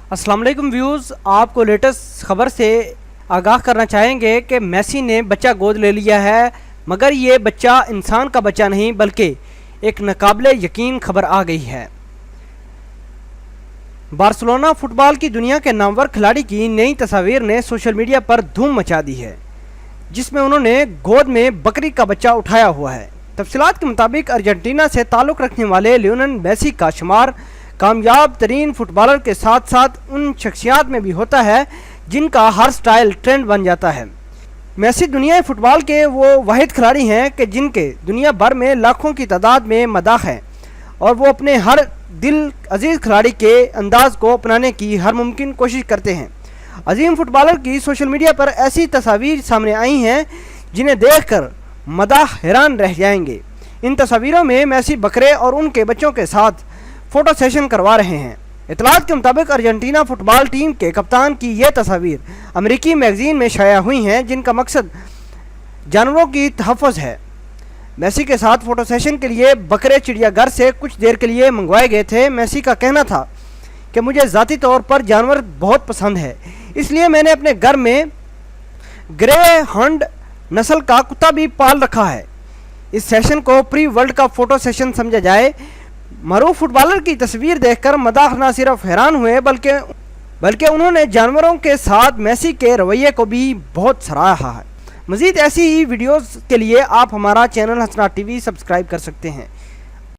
अस्सलाम वालेकुम व्यूज़, आपको लेटेस्ट खबर से आगाह करना चाहेंगे कि मेसी ने बच्चा गोद ले लिया है, मगर ये बच्चा इंसान का बच्चा नहीं बल्कि एक नाकाबिले यकीन खबर आ गई है। बार्सिलोना फुटबॉल की दुनिया के नामवर खिलाड़ी की नई तस्वीर ने सोशल मीडिया पर धूम मचा दी है, जिसमें उन्होंने गोद में बकरी का बच्चा उठाया हुआ है। तफसीलात के मुताबिक अर्जेंटीना से ताल्लुक़ रखने वाले लियोनेल मेसी का शुमार कामयाब तरीन फुटबॉलर के साथ साथ उन शख्सियात में भी होता है जिनका हर स्टाइल ट्रेंड बन जाता है। मेसी दुनिया फुटबॉल के वो वाहिद खिलाड़ी हैं कि जिनके दुनिया भर में लाखों की तादाद में मदाह है और वो अपने हर दिल अजीज़ खिलाड़ी के अंदाज को अपनाने की हर मुमकिन कोशिश करते हैं। अजीम फुटबॉलर की सोशल मीडिया पर ऐसी तस्वीर सामने आई हैं जिन्हें देखकर मदाह हैरान रह जाएंगे। इन तस्वीरों में मेसी बकरे और उनके बच्चों के साथ फ़ोटो सेशन करवा रहे हैं। इतलात के मुताबिक अर्जेंटीना फुटबॉल टीम के कप्तान की ये तस्वीर अमेरिकी मैगज़ीन में शाया हुई हैं, जिनका मकसद जानवरों की तहफ़्फ़ुज़ है। मेसी के साथ फ़ोटो सेशन के लिए बकरे चिड़ियाघर से कुछ देर के लिए मंगवाए गए थे। मेसी का कहना था कि मुझे ज़ाती तौर पर जानवर बहुत पसंद है, इसलिए मैंने अपने घर में ग्रे हंड नस्ल का कुत्ता भी पाल रखा है। इस सेशन को pre world cup photo session समझा जाए। मरूफ फुटबॉलर की तस्वीर देखकर मदाह न सिर्फ हैरान हुए बल्कि उन्होंने जानवरों के साथ मेसी के रवैये को भी बहुत सराहा है। मज़ीद ऐसी ही वीडियोस के लिए आप हमारा चैनल हसना टीवी सब्सक्राइब कर सकते हैं।